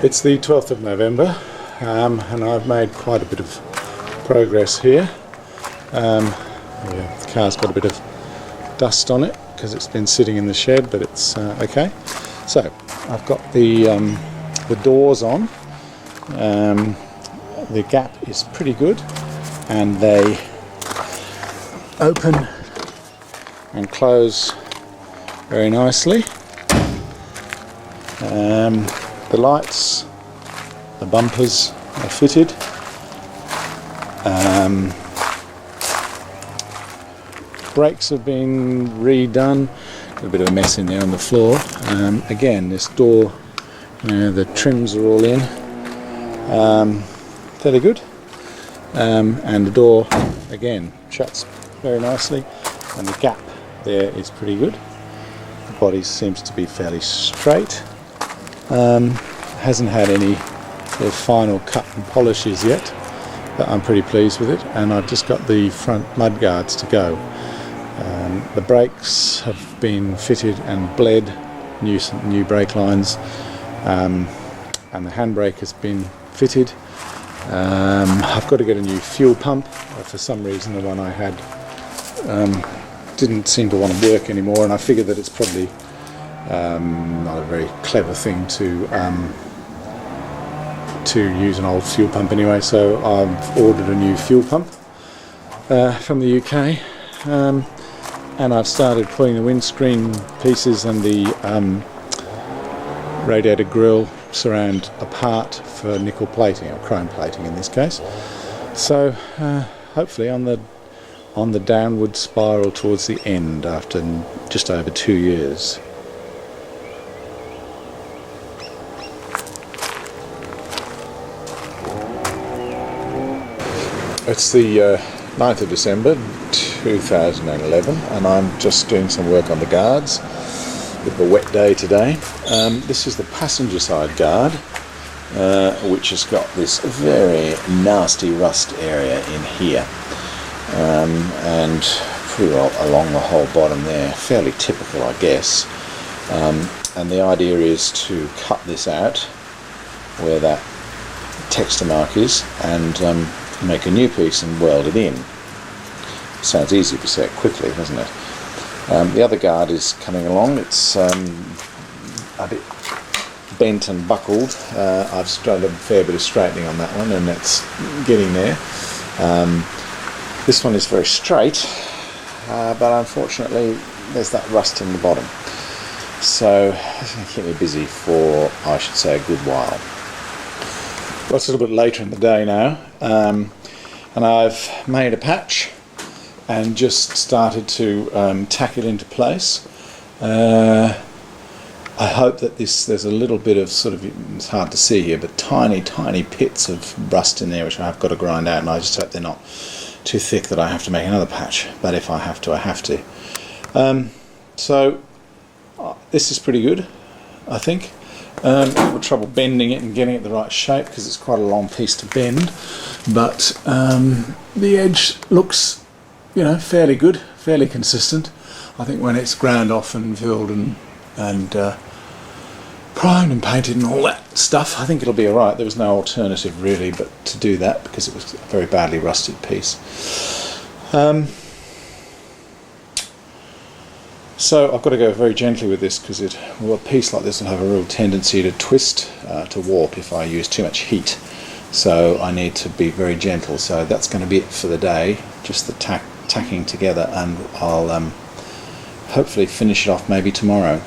It's the 12th of November, and I've made quite a bit of progress here. The car's got a bit of dust on it because it's been sitting in the shed, but it's okay. So I've got the doors on. The gap is pretty good, and they open and close very nicely. The lights, the bumpers are fitted. Brakes have been redone. Got a bit of a mess in there on the floor. Again, this door, the trims are all in. Fairly good. And the door, again, shuts very nicely. And the gap there is pretty good. The body seems to be fairly straight. Hasn't had any sort of final cut and polishes yet, but I'm pretty pleased with it, and I've just got the front mud guards to go. The brakes have been fitted and bled, new brake lines, and the handbrake has been fitted. I've got to get a new fuel pump. For some reason the one I had didn't seem to want to work anymore, and I figured that it's probably not a very clever thing to use an old fuel pump anyway, so I've ordered a new fuel pump from the UK, and I've started pulling the windscreen pieces and the radiator grille surround apart for nickel plating, or chrome plating in this case. So hopefully on the downward spiral towards the end after just over 2 years. It's the 9th of December 2011, and I'm just doing some work on the guards. Bit of a wet day today. This is the passenger side guard, which has got this very nasty rust area in here, and pretty well along the whole bottom there. Fairly typical, I guess. And the idea is to cut this out where that texture mark is, and make a new piece and weld it in. Sounds easy if you say it quickly, doesn't it? The other guard is coming along. It's a bit bent and buckled. I've done a fair bit of straightening on that one, and it's getting there. This one is very straight, but unfortunately there's that rust in the bottom. So it's going to keep me busy for, I should say, a good while. Well, it's a little bit later in the day now, and I've made a patch and just started to tack it into place. I hope that there's a little bit of sort of, it's hard to see here, but tiny pits of rust in there which I've got to grind out, and I just hope they're not too thick that I have to make another patch, but if I have to, I have to. So this is pretty good, I think. Have trouble bending it and getting it the right shape because it's quite a long piece to bend, but the edge looks, fairly good, fairly consistent. I think when it's ground off and filled and primed and painted and all that stuff, I think it'll be alright. There was no alternative really but to do that because it was a very badly rusted piece. So I've got to go very gently with this because a piece like this will have a real tendency to twist, to warp if I use too much heat. So I need to be very gentle. So that's going to be it for the day, just the tacking together, and I'll hopefully finish it off maybe tomorrow.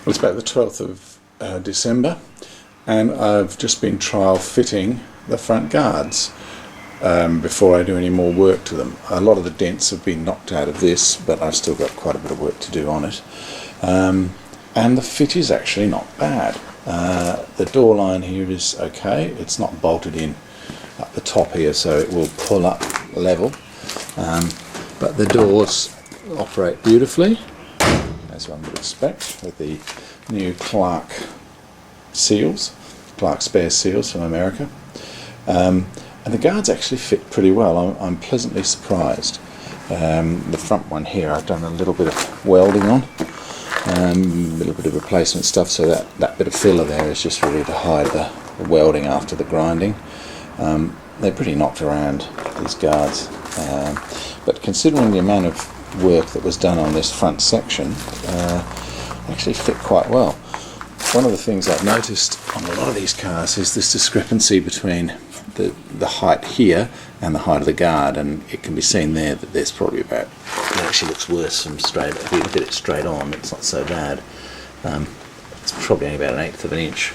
Well, it's about the 12th of December, and I've just been trial fitting the front guards. Before I do any more work to them. A lot of the dents have been knocked out of this, but I've still got quite a bit of work to do on it. And the fit is actually not bad. The door line here is okay. It's not bolted in at the top here, so it will pull up level. But the doors operate beautifully, as one would expect, with the new Clark seals, Clark spare seals from America. And the guards actually fit pretty well. I'm pleasantly surprised. The front one here I've done a little bit of welding on, A little bit of replacement stuff, so that bit of filler there is just really to hide the welding after the grinding. They're pretty knocked around, these guards, but considering the amount of work that was done on this front section, they actually fit quite well. One of the things I've noticed on a lot of these cars is this discrepancy between the height here and the height of the guard, and it can be seen there that there's probably about, it actually looks worse from straight, if you look at it straight on, it's not so bad. It's probably only about 1/8 of an inch,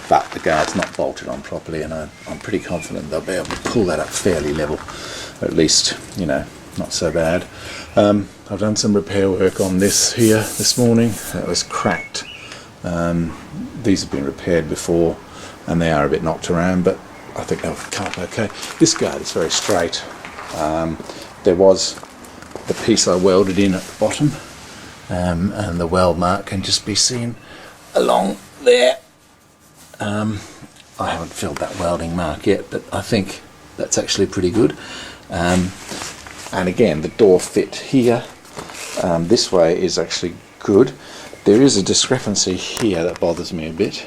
but the guard's not bolted on properly, and I'm pretty confident they'll be able to pull that up fairly level, at least, you know, not so bad. I've done some repair work on this here this morning. That was cracked. These have been repaired before and they are a bit knocked around, but I think they'll come up okay. This guard is very straight. There was the piece I welded in at the bottom, and the weld mark can just be seen along there. I haven't filled that welding mark yet, but I think that's actually pretty good. And again, the door fit here this way is actually good. There is a discrepancy here that bothers me a bit.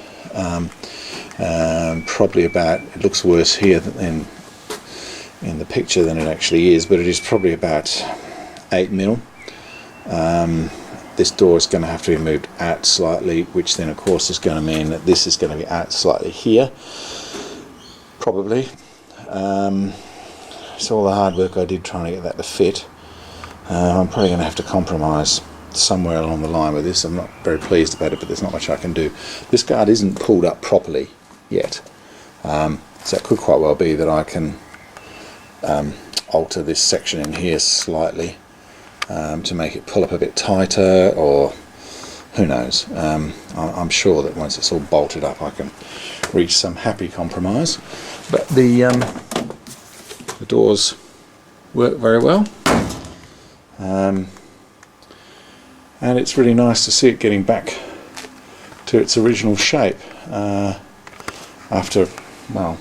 Probably about, it looks worse here than in the picture than it actually is, but it is probably about 8mm. This door is going to have to be moved out slightly, which then of course is going to mean that this is going to be out slightly here, probably. So all the hard work I did trying to get that to fit, I'm probably going to have to compromise somewhere along the line with this. I'm not very pleased about it, but there's not much I can do. This guard isn't pulled up properly yet, so it could quite well be that I can alter this section in here slightly to make it pull up a bit tighter, or who knows. I'm sure that once it's all bolted up I can reach some happy compromise, but the doors work very well, and it's really nice to see it getting back to its original shape after, well,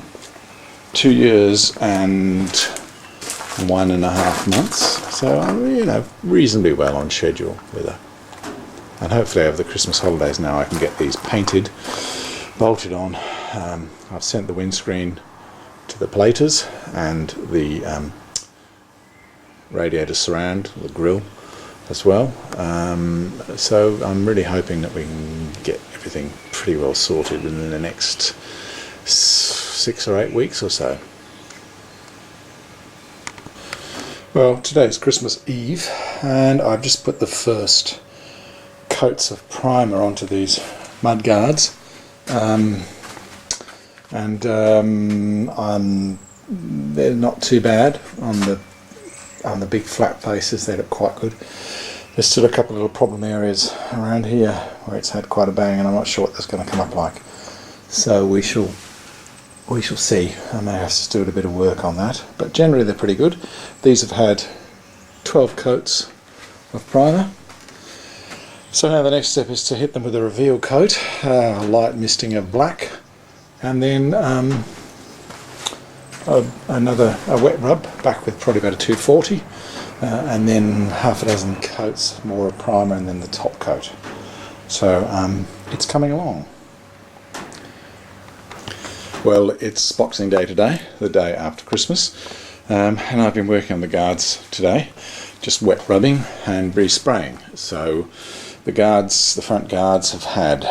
2 years and 1.5 months. So I'm, you know, reasonably well on schedule with her. And hopefully over the Christmas holidays now I can get these painted, bolted on. I've sent the windscreen to the platers and the radiator surround, the grille as well. So I'm really hoping that we can get everything pretty well sorted within the next 6 or 8 weeks or so. Well, today's Christmas Eve, and I've just put the first coats of primer onto these mud guards, they're not too bad on the big flat faces. They look quite good. There's still a couple of little problem areas around here where it's had quite a bang, and I'm not sure what that's going to come up like. So we shall see. I may have to do a bit of work on that, but generally they're pretty good. These have had 12 coats of primer. So now the next step is to hit them with a reveal coat, a light misting of black, and then a wet rub back with probably about a 240, and then half a dozen coats more of primer, and then the top coat. So it's coming along. Well, it's Boxing Day today, the day after Christmas, and I've been working on the guards today, just wet rubbing and respraying. So the front guards have had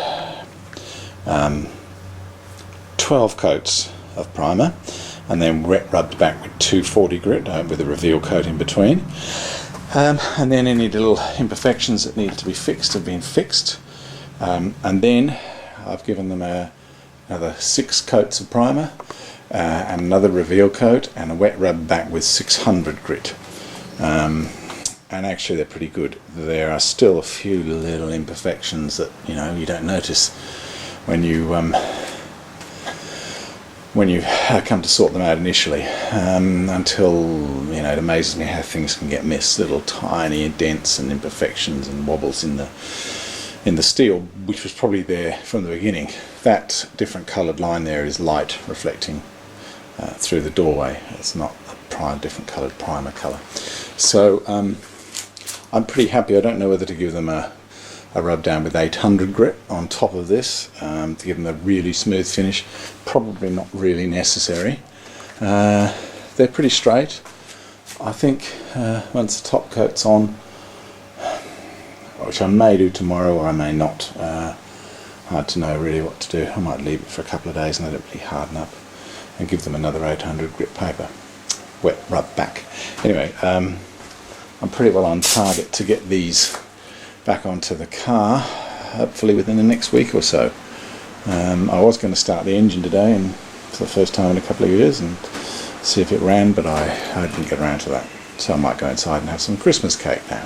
12 coats of primer, and then wet rubbed back with 240 grit with a reveal coat in between, and then any little imperfections that need to be fixed have been fixed, and then I've given them another 6 coats of primer, and another reveal coat, and a wet rub back with 600 grit, and actually they're pretty good. There are still a few little imperfections that you don't notice when you come to sort them out initially, until it amazes me how things can get missed. Little tiny dents and imperfections and wobbles in the steel, which was probably there from the beginning. That different coloured line there is light reflecting through the doorway. It's not a different coloured primer colour. So I'm pretty happy. I don't know whether to give them a a rub down with 800 grit on top of this to give them a really smooth finish. Probably not really necessary. They're pretty straight. I think once the top coat's on, which I may do tomorrow or I may not, hard to know really what to do. I might leave it for a couple of days and let it really harden up and give them another 800 grit paper. Wet rub back. Anyway, I'm pretty well on target to get these back onto the car, hopefully within the next week or so. I was going to start the engine today, and for the first time in a couple of years, and see if it ran, but I didn't get around to that. So I might go inside and have some Christmas cake now.